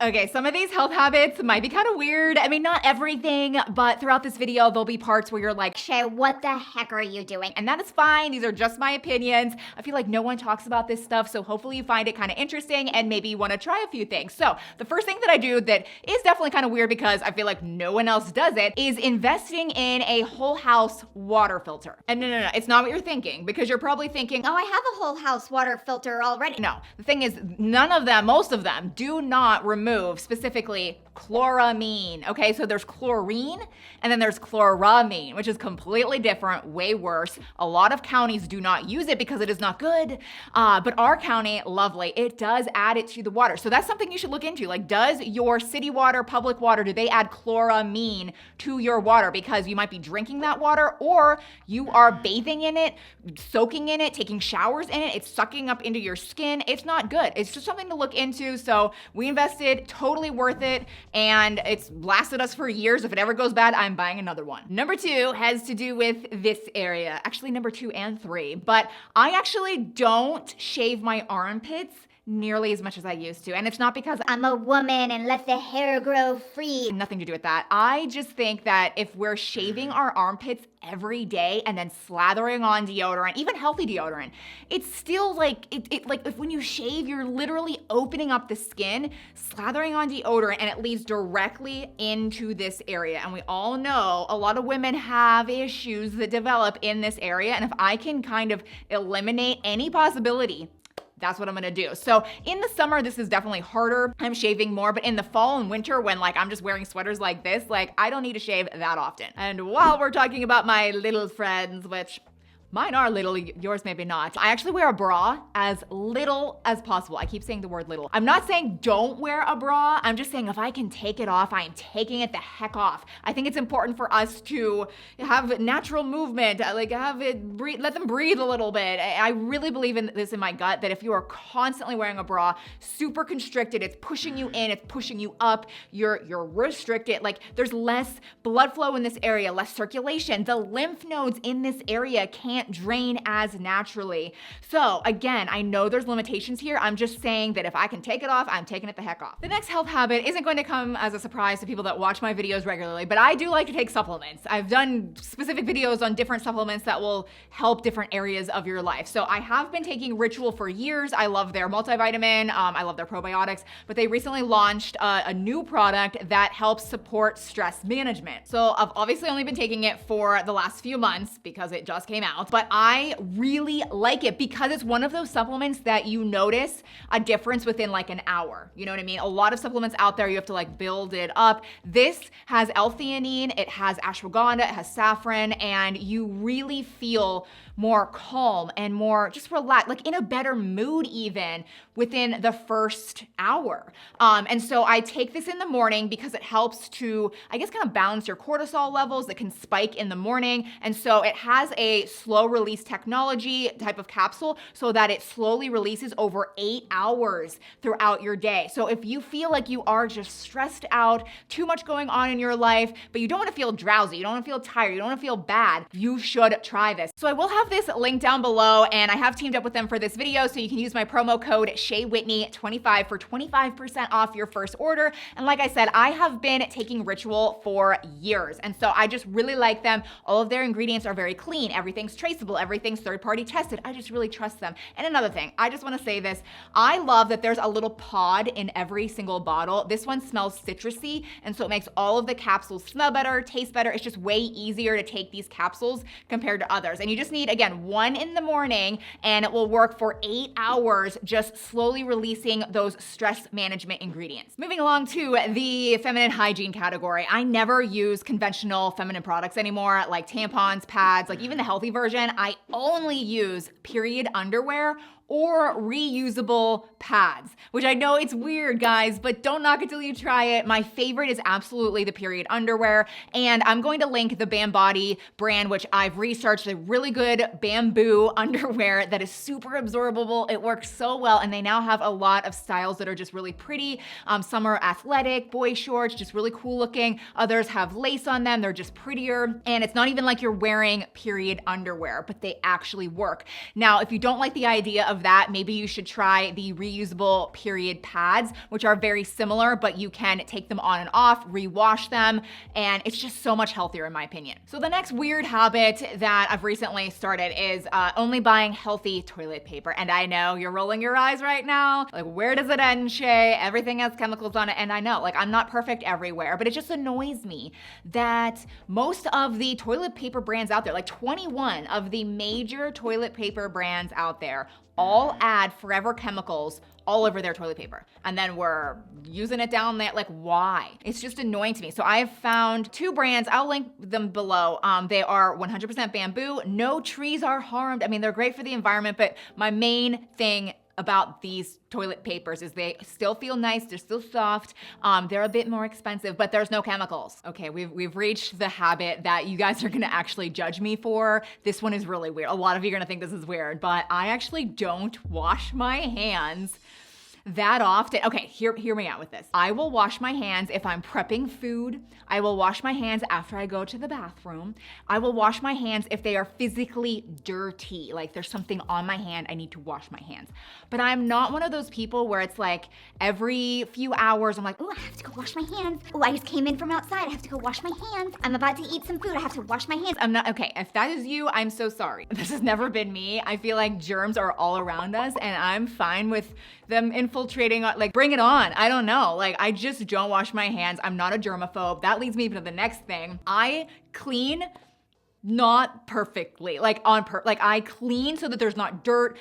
Okay, some of these health habits might be kind of weird. I mean, not everything, but throughout this video, there'll be parts where you're like, Shea, what the heck are you doing? and that is fine. These are just my opinions. I feel like no one talks about this stuff, so hopefully you find it kind of interesting and maybe you want to try a few things. So the first thing that I do that is definitely kind of weird because I feel like no one else does it is investing in a whole house water filter. And no, it's not what you're thinking, because you're probably thinking, Oh, I have a whole house water filter already. no. The thing is, none of them, most of them, do not remove specifically chloramine. Okay, so there's chlorine and then there's chloramine, which is completely different, way worse. A lot of counties do not use it because it is not good. But our county, lovely, it does add it to the water. So that's something you should look into. Like, does your city water, public water, do they add chloramine to your water? Because you might be drinking that water, or you are bathing in it, soaking in it, taking showers in it. It's sucking up into your skin. It's not good. It's just something to look into. So we invested, totally worth it. And it's lasted us for years. If it ever goes bad, I'm buying another one. Number 2 has to do with this area. Actually, number 2 and 3. But I actually don't shave my armpits nearly as much as I used to. And it's not because I'm a woman and let the hair grow free. nothing to do with that. I just think that if we're shaving our armpits every day and then slathering on deodorant, even healthy deodorant, it's still like, like if when you shave, you're literally opening up the skin, slathering on deodorant, and it leads directly into this area. And we all know a lot of women have issues that develop in this area. And if I can kind of eliminate any possibility, that's what I'm gonna do. So in the summer, this is definitely harder. I'm shaving more, but in the fall and winter, when like I'm just wearing sweaters like this, like I don't need to shave that often. And while we're talking about my little friends, which mine are little, yours maybe not. I actually wear a bra as little as possible. I keep saying the word little. I'm not saying don't wear a bra. I'm just saying if I can take it off, I am taking it the heck off. I think it's important for us to have natural movement, like have it breathe, let them breathe a little bit. I really believe in this in my gut, that if you are constantly wearing a bra, super constricted, it's pushing you in, it's pushing you up, you're restricted. Like there's less blood flow in this area, less circulation. The lymph nodes in this area can't drain as naturally. So again, I know there's limitations here. I'm just saying that if I can take it off, I'm taking it the heck off. The next health habit isn't going to come as a surprise to people that watch my videos regularly, but I do like to take supplements. I've done specific videos on different supplements that will help different areas of your life. So I have been taking Ritual for years. I love their multivitamin. I love their probiotics, but they recently launched a new product that helps support stress management. So I've obviously only been taking it for the last few months because it just came out, but I really like it because it's one of those supplements that you notice a difference within like an hour. You know what I mean? A lot of supplements out there, you have to like build it up. This has L-theanine, it has ashwagandha, it has saffron, and you really feel more calm and more just relaxed, like in a better mood even within the first hour. And so I take this in the morning because it helps to, I guess, kind of balance your cortisol levels that can spike in the morning. And so it has a slow release technology type of capsule so that it slowly releases over 8 hours throughout your day. So if you feel like you are just stressed out, too much going on in your life, but you don't want to feel drowsy, you don't want to feel tired, you don't want to feel bad, you should try this. So I will have this link down below, and I have teamed up with them for this video, so you can use my promo code ShayWhitney25 for 25% off your first order. And like I said, I have been taking Ritual for years, and so I just really like them. All of their ingredients are very clean, everything's traceable, everything's third-party tested. I just really trust them. And another thing, I just want to say this, I love that there's a little pod in every single bottle. This one smells citrusy, and so it makes all of the capsules smell better, taste better. It's just way easier to take these capsules compared to others. And you just need, again, one in the morning, and it will work for 8 hours, just slowly releasing those stress management ingredients. Moving along to the feminine hygiene category. I never use conventional feminine products anymore, like tampons, pads, like even the healthy version. I only use period underwear or reusable pads, which I know it's weird, guys, but don't knock it till you try it. My favorite is absolutely the period underwear, and I'm going to link the Bam Body brand, which I've researched, a really good bamboo underwear that is super absorbable. It works so well, and they now have a lot of styles that are just really pretty. Some are athletic, boy shorts, just really cool looking. Others have lace on them, they're just prettier, and it's not even like you're wearing period underwear, but they actually work. Now, if you don't like the idea of of that, maybe you should try the reusable period pads, which are very similar, but you can take them on and off, rewash them, and it's just so much healthier in my opinion. So the next weird habit that I've recently started is only buying healthy toilet paper. And I know you're rolling your eyes right now. Like, where does it end, Shea? Everything has chemicals on it. And I know, like, I'm not perfect everywhere, but it just annoys me that most of the toilet paper brands out there, like 21 of the major toilet paper brands out there, all add forever chemicals all over their toilet paper. And then we're using it down there. Like, why? It's just annoying to me. So I've found 2 brands. I'll link them below. They are 100% bamboo. No trees are harmed. I mean, they're great for the environment, but my main thing about these toilet papers is they still feel nice, they're still soft, they're a bit more expensive, but there's no chemicals. Okay, we've reached the habit that you guys are gonna actually judge me for. This one is really weird. A lot of you are gonna think this is weird, but I actually don't wash my hands that often. Okay, hear me out with this. I will wash my hands if I'm prepping food. I will wash my hands after I go to the bathroom. I will wash my hands if they are physically dirty, like there's something on my hand, I need to wash my hands. But I'm not one of those people where it's like every few hours I'm like, Oh, I have to go wash my hands. Oh, I just came in from outside. I have to go wash my hands. I'm about to eat some food. I have to wash my hands. I'm not, okay, if that is you, I'm so sorry. This has never been me. I feel like germs are all around us and I'm fine with them infiltrating, like bring it on. I don't know. Like I just don't wash my hands. I'm not a germaphobe. That leads me to the next thing. I clean not perfectly, like I clean so that there's not dirt.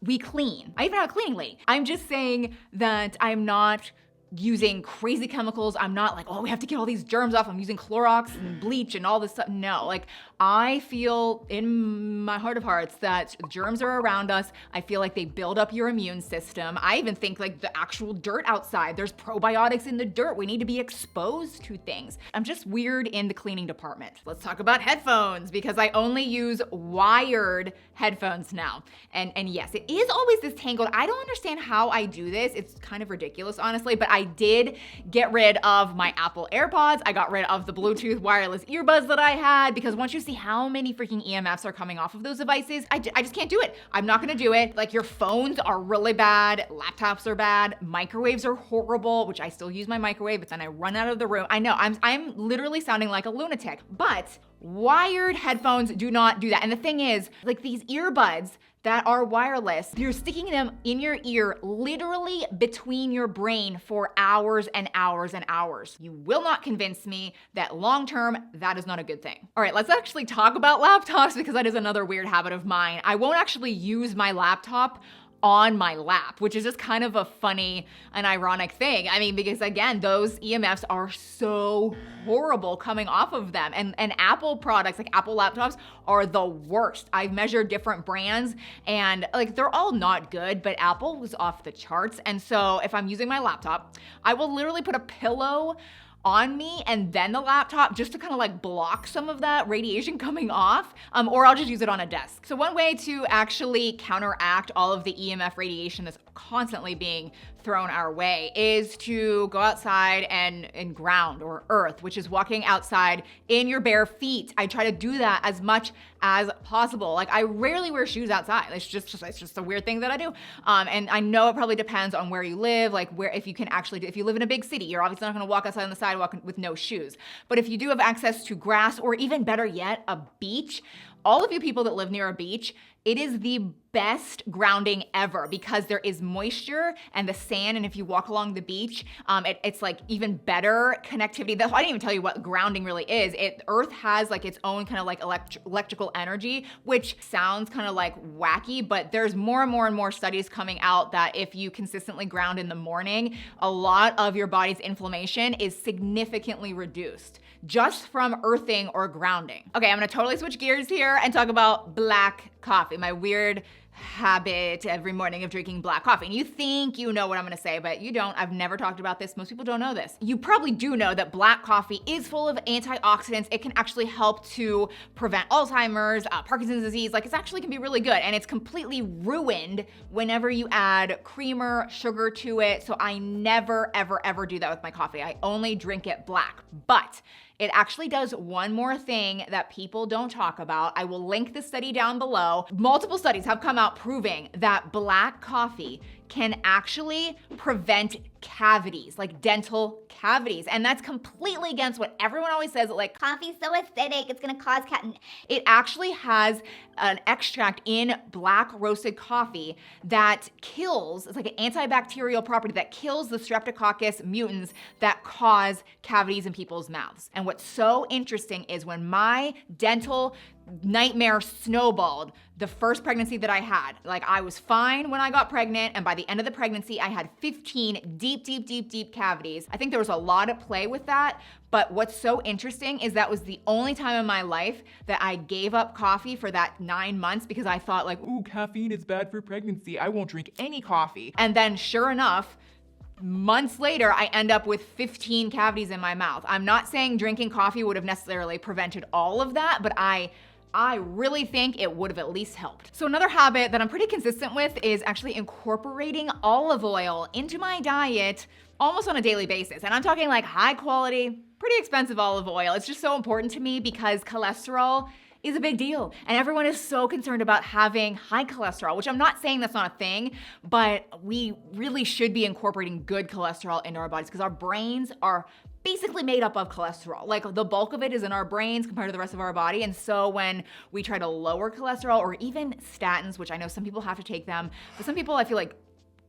We clean. I even have a cleaning lady. I'm just saying that I'm not using crazy chemicals. I'm not like, oh, we have to get all these germs off. I'm using Clorox and bleach and all this stuff. No, like I feel in my heart of hearts that germs are around us. I feel like they build up your immune system. I even think like the actual dirt outside, there's probiotics in the dirt. We need to be exposed to things. I'm just weird in the cleaning department. Let's talk about headphones because I only use wired headphones now. And yes, it is always this tangled. I don't understand how I do this. It's kind of ridiculous, honestly, but I did get rid of my Apple AirPods. I got rid of the Bluetooth wireless earbuds that I had because once you see how many freaking EMFs are coming off of those devices, I just can't do it. I'm not gonna do it. Like your phones are really bad, laptops are bad, microwaves are horrible, which I still use my microwave, but then I run out of the room. I know, I'm literally sounding like a lunatic, but wired headphones do not do that. And the thing is, like these earbuds that are wireless, you're sticking them in your ear, literally between your brain for hours and hours and hours. You will not convince me that long-term, that is not a good thing. All right, let's actually talk about laptops because that is another weird habit of mine. I won't actually use my laptop on my lap, which is just kind of a funny and ironic thing. I mean, because again, those EMFs are so horrible coming off of them. And Apple products, like Apple laptops, are the worst. I've measured different brands and like they're all not good, but Apple was off the charts. And so if I'm using my laptop, I will literally put a pillow on me and then the laptop just to kind of like block some of that radiation coming off, or I'll just use it on a desk. So one way to actually counteract all of the EMF radiation that's constantly being thrown our way is to go outside and ground or earth, which is walking outside in your bare feet. I try to do that as much as possible. Like I rarely wear shoes outside. It's just a weird thing that I do. And I know it probably depends on where you live, like where, if you can actually do, if you live in a big city, you're obviously not gonna walk outside on the sidewalk with no shoes. But if you do have access to grass or even better yet, a beach, all of you people that live near a beach, it is the best grounding ever because there is moisture and the sand, and if you walk along the beach, it's like even better connectivity. I didn't even tell you what grounding really is. Earth has like its own kind of like electrical energy, which sounds kind of like wacky, but there's more and more and more studies coming out that if you consistently ground in the morning, a lot of your body's inflammation is significantly reduced just from earthing or grounding. Okay, I'm gonna totally switch gears here and talk about black coffee, my weird habit every morning of drinking black coffee. And you think you know what I'm gonna say, but you don't. I've never talked about this. Most people don't know this. You probably do know that black coffee is full of antioxidants. It can actually help to prevent Alzheimer's, Parkinson's disease. Like, it actually can be really good, and it's completely ruined whenever you add creamer, sugar to it. So I never, ever, ever do that with my coffee. I only drink it black. But it actually does one more thing that people don't talk about. I will link the study down below. Multiple studies have come out out proving that black coffee can actually prevent cavities, like dental cavities. And that's completely against what everyone always says, like Coffee's so acidic, it's gonna cause It actually has an extract in black roasted coffee that kills, it's like an antibacterial property that kills the streptococcus mutans that cause cavities in people's mouths. And what's so interesting is when my dental nightmare snowballed the first pregnancy that I had. Like, I was fine when I got pregnant, and by the end of the pregnancy, I had 15 deep cavities. I think there was a lot at play with that, but what's so interesting is that was the only time in my life that I gave up coffee for that 9 months because I thought like, ooh, caffeine is bad for pregnancy. I won't drink any coffee. And then sure enough, months later, I end up with 15 cavities in my mouth. I'm not saying drinking coffee would have necessarily prevented all of that, but I really think it would have at least helped. So another habit that I'm pretty consistent with is actually incorporating olive oil into my diet almost on a daily basis. And I'm talking like high quality, pretty expensive olive oil. It's just so important to me because cholesterol is a big deal. And everyone is so concerned about having high cholesterol, which I'm not saying that's not a thing, but we really should be incorporating good cholesterol into our bodies because our brains are basically made up of cholesterol. Like the bulk of it is in our brains compared to the rest of our body. And so when we try to lower cholesterol or even statins, which I know some people have to take them, but some people I feel like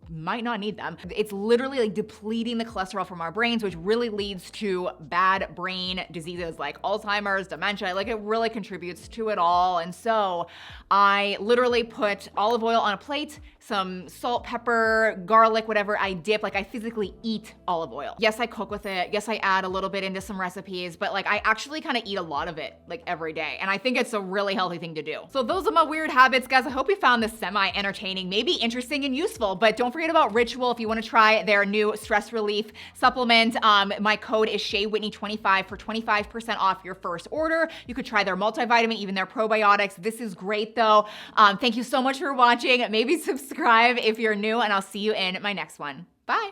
might not need them. It's literally like depleting the cholesterol from our brains, which really leads to bad brain diseases like Alzheimer's, dementia. Like it really contributes to it all. And so I literally put olive oil on a plate, some salt, pepper, garlic, whatever I dip. Like I physically eat olive oil. Yes, I cook with it. Yes, I add a little bit into some recipes, but like I actually kind of eat a lot of it like every day. And I think it's a really healthy thing to do. So those are my weird habits, guys. I hope you found this semi-entertaining, maybe interesting and useful, but don't forget about Ritual if you want to try their new stress relief supplement. My code is ShayWhitney25 for 25% off your first order. You could try their multivitamin, even their probiotics. This is great though. Thank you so much for watching. Maybe subscribe if you're new, and I'll see you in my next one. Bye.